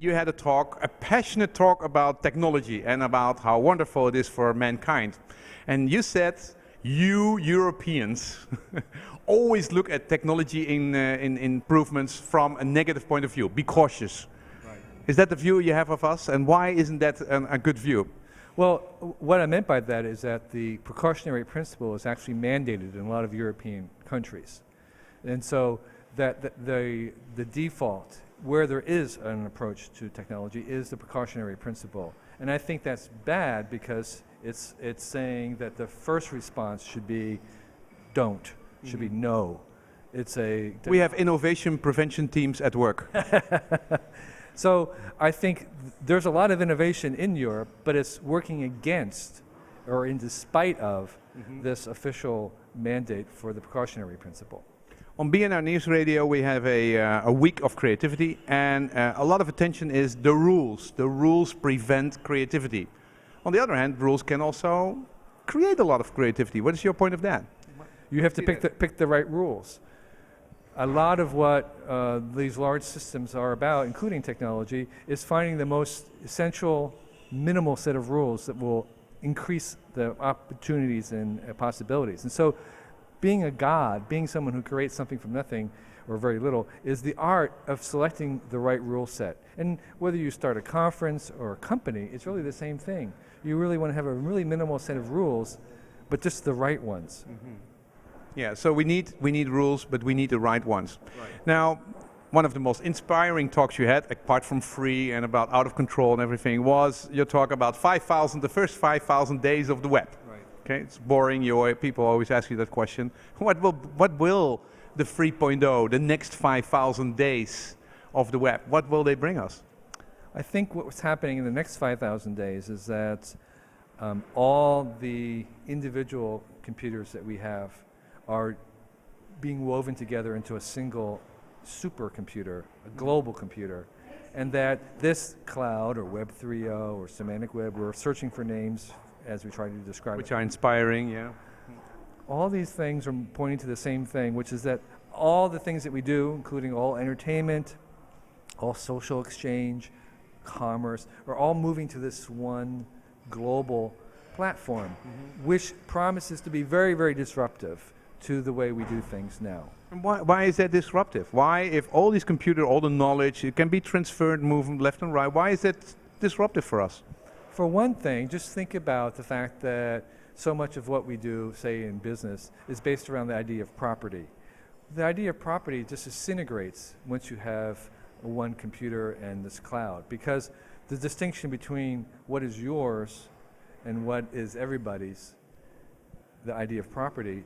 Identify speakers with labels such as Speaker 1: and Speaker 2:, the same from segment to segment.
Speaker 1: You had a talk, a passionate talk about technology and about how wonderful it is for mankind. And you said, you Europeans always look at technology in improvements from a negative point of view. Be cautious.
Speaker 2: Right.
Speaker 1: Is that the view you have of us? And why isn't that a good view?
Speaker 2: Well, what I meant by that is that the precautionary principle is actually mandated in a lot of European countries. And so that the default, where there is an approach to technology, is the precautionary principle. And I think that's bad because it's saying that the first response should be don't, should be no.
Speaker 1: We have innovation prevention teams at work.
Speaker 2: So I think there's a lot of innovation in Europe, but it's working against or in despite of this official mandate for the precautionary principle.
Speaker 1: On BNR Nieuwsradio we have a week of creativity, and a lot of attention is the rules. The rules prevent creativity. On the other hand, rules can also create a lot of creativity. What is your point of that?
Speaker 2: You have to pick the right rules. A lot of what these large systems are about, including technology, is finding the most essential, minimal set of rules that will increase the opportunities and possibilities. And so being a god, being someone who creates something from nothing or very little, is the art of selecting the right rule set. And whether you start a conference or a company, it's really the same thing. You really want to have a really minimal set of rules, but just the right ones.
Speaker 1: Yeah, so we need rules, but we need the right ones.
Speaker 2: Right.
Speaker 1: Now, one of the most inspiring talks you had, apart from free and about out of control and everything, was your talk about the first 5,000 days of the web.
Speaker 2: Right.
Speaker 1: Okay, it's boring. People always ask you that question. What will the 3.0, the next 5,000 days of the web, what will they bring us?
Speaker 2: I think what's happening in the next 5,000 days is that all the individual computers that we have are being woven together into a single supercomputer, a global computer, and that this cloud or Web 3.0 or semantic web, we're searching for names as we try to describe
Speaker 1: Which are inspiring, yeah.
Speaker 2: All these things are pointing to the same thing, which is that all the things that we do, including all entertainment, all social exchange, commerce, are all moving to this one global platform, which promises to be very, very disruptive to the way we do things now.
Speaker 1: And why is that disruptive? Why, if all these computers, all the knowledge, it can be transferred, moved left and right, why is that disruptive for us?
Speaker 2: For one thing, just think about the fact that so much of what we do, say in business, is based around the idea of property. The idea of property just disintegrates once you have one computer and this cloud, because the distinction between what is yours and what is everybody's, the idea of property,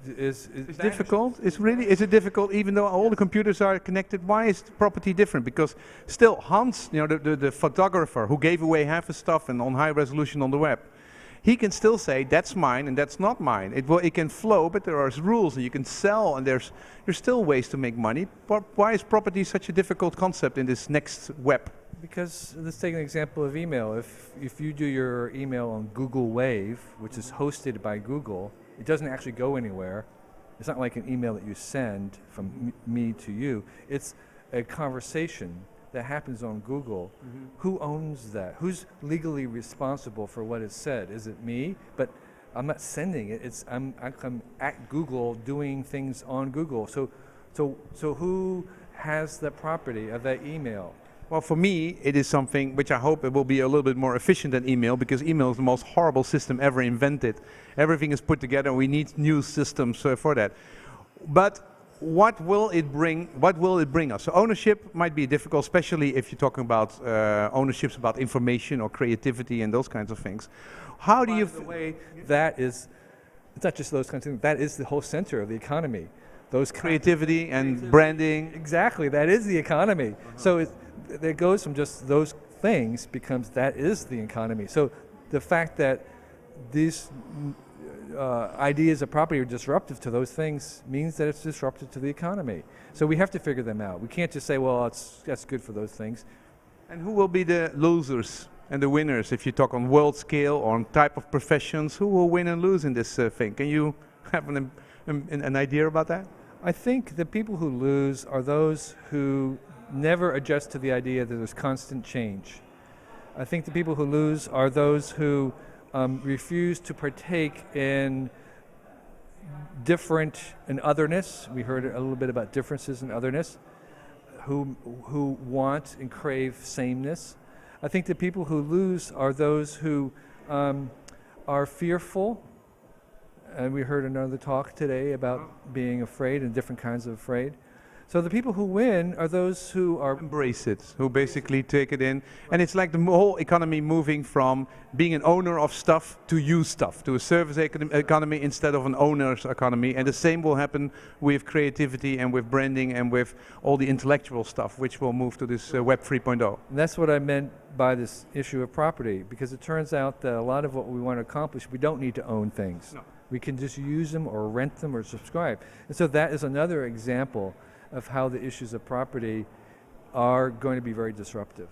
Speaker 2: is
Speaker 1: difficult. Is it difficult, even though all the computers are connected? Why is property different? Because still Hans, the photographer who gave away half his stuff and on high resolution on the web, he can still say that's mine and that's not mine. It can flow, but there are rules and you can sell, and there's still ways to make money. But why is property such a difficult concept in this next web?
Speaker 2: Because let's take an example of email. If you do your email on Google Wave, which is hosted by Google, it doesn't actually go anywhere. It's not like an email that you send from me to you. It's a conversation that happens on Google. Who owns that? Who's legally responsible for what is said? Is it me? But I'm not sending it. I'm at Google doing things on Google. So who has the property of that email?
Speaker 1: Well, for me, it is something which I hope it will be a little bit more efficient than email, because email is the most horrible system ever invented. Everything is put together, and we need new systems for that. But what will it bring? What will it bring us? So ownership might be difficult, especially if you're talking about ownerships about information or creativity and those kinds of things. How do you?
Speaker 2: By the way, that is, it's not just those kinds of things. That is the whole center of the economy. Those
Speaker 1: creativity and branding.
Speaker 2: Exactly, that is the economy. So it goes from just those things becomes that is the economy. So the fact that these ideas of property are disruptive to those things means that it's disruptive to the economy. So we have to figure them out. We can't just say, well, that's good for those things.
Speaker 1: And who will be the losers and the winners if you talk on world scale or on type of professions? Who will win and lose in this thing? Can you have an idea about that?
Speaker 2: I think the people who lose are those who never adjust to the idea that there's constant change. I think the people who lose are those who refuse to partake in different and otherness. We heard a little bit about differences and otherness, who want and crave sameness. I think the people who lose are those who are fearful. And we heard another talk today about being afraid and different kinds of afraid. So the people who win are those who are
Speaker 1: embrace it, who basically take it in. And it's like the whole economy moving from being an owner of stuff to use stuff, to a service economy instead of an owner's economy. And the same will happen with creativity and with branding and with all the intellectual stuff, which will move to this Web 3.0.
Speaker 2: And that's what I meant by this issue of property, because it turns out that a lot of what we want to accomplish, we don't need to own things.
Speaker 1: No.
Speaker 2: We can just use them or rent them or subscribe. And so that is another example of how the issues of property are going to be very disruptive.